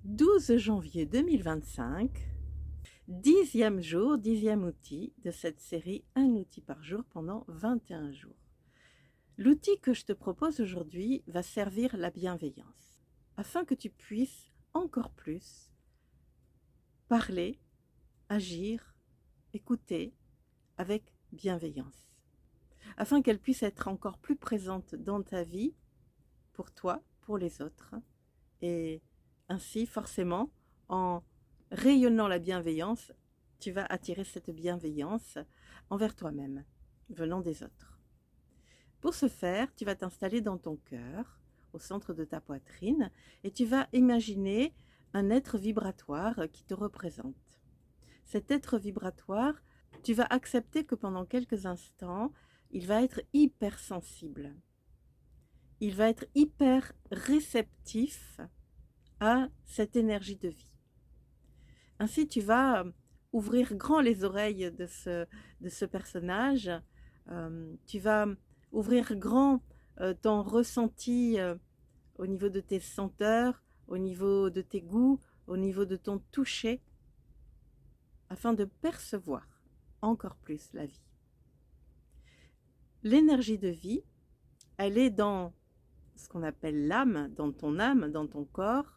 12 janvier 2025, 10e jour, 10e outil de cette série Un outil par jour pendant 21 jours. L'outil que je te propose aujourd'hui va servir la bienveillance, afin que tu puisses encore plus parler, agir, écouter avec bienveillance, afin qu'elle puisse être encore plus présente dans ta vie, pour toi, pour les autres, et ainsi, forcément, en rayonnant la bienveillance, tu vas attirer cette bienveillance envers toi-même, venant des autres. Pour ce faire, tu vas t'installer dans ton cœur, au centre de ta poitrine, et tu vas imaginer un être vibratoire qui te représente. Cet être vibratoire, tu vas accepter que pendant quelques instants, il va être hypersensible. Il va être hyper réceptif à cette énergie de vie. Ainsi, tu vas ouvrir grand les oreilles de ce personnage, tu vas ouvrir grand ton ressenti au niveau de tes senteurs, au niveau de tes goûts, au niveau de ton toucher, afin de percevoir encore plus la vie. L'énergie de vie, elle est dans ce qu'on appelle l'âme, dans ton corps.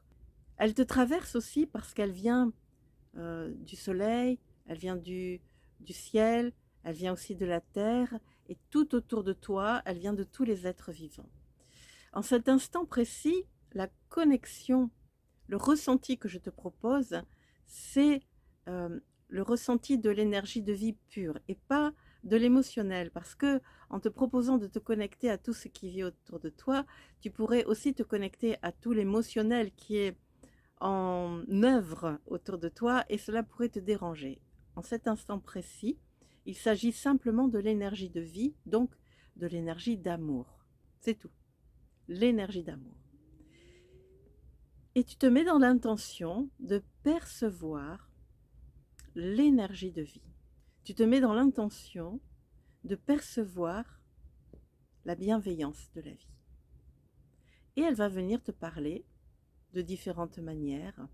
Elle te traverse aussi parce qu'elle vient du soleil, elle vient du ciel, elle vient aussi de la terre, et tout autour de toi, elle vient de tous les êtres vivants. En cet instant précis, la connexion, le ressenti que je te propose, c'est le ressenti de l'énergie de vie pure et pas de l'émotionnel, parce que en te proposant de te connecter à tout ce qui vit autour de toi, tu pourrais aussi te connecter à tout l'émotionnel qui est en œuvre autour de toi, et cela pourrait te déranger. En cet instant précis, il s'agit simplement de l'énergie de vie, donc de l'énergie d'amour. C'est tout. L'énergie d'amour. Et tu te mets dans l'intention de percevoir l'énergie de vie. Tu te mets dans l'intention de percevoir la bienveillance de la vie. Et elle va venir te parler de différentes manières,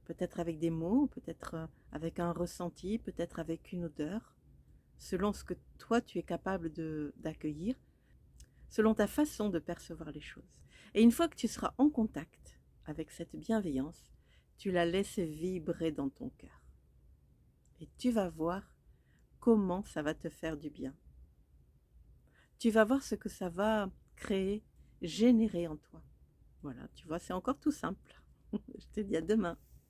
peut-être avec des mots, peut-être avec un ressenti, peut-être avec une odeur, selon ce que toi tu es capable d'accueillir, selon ta façon de percevoir les choses. Et une fois que tu seras en contact avec cette bienveillance, tu la laisses vibrer dans ton cœur. Et tu vas voir comment ça va te faire du bien. Tu vas voir ce que ça va créer, générer en toi. Voilà, tu vois, c'est encore tout simple. Je te dis à demain.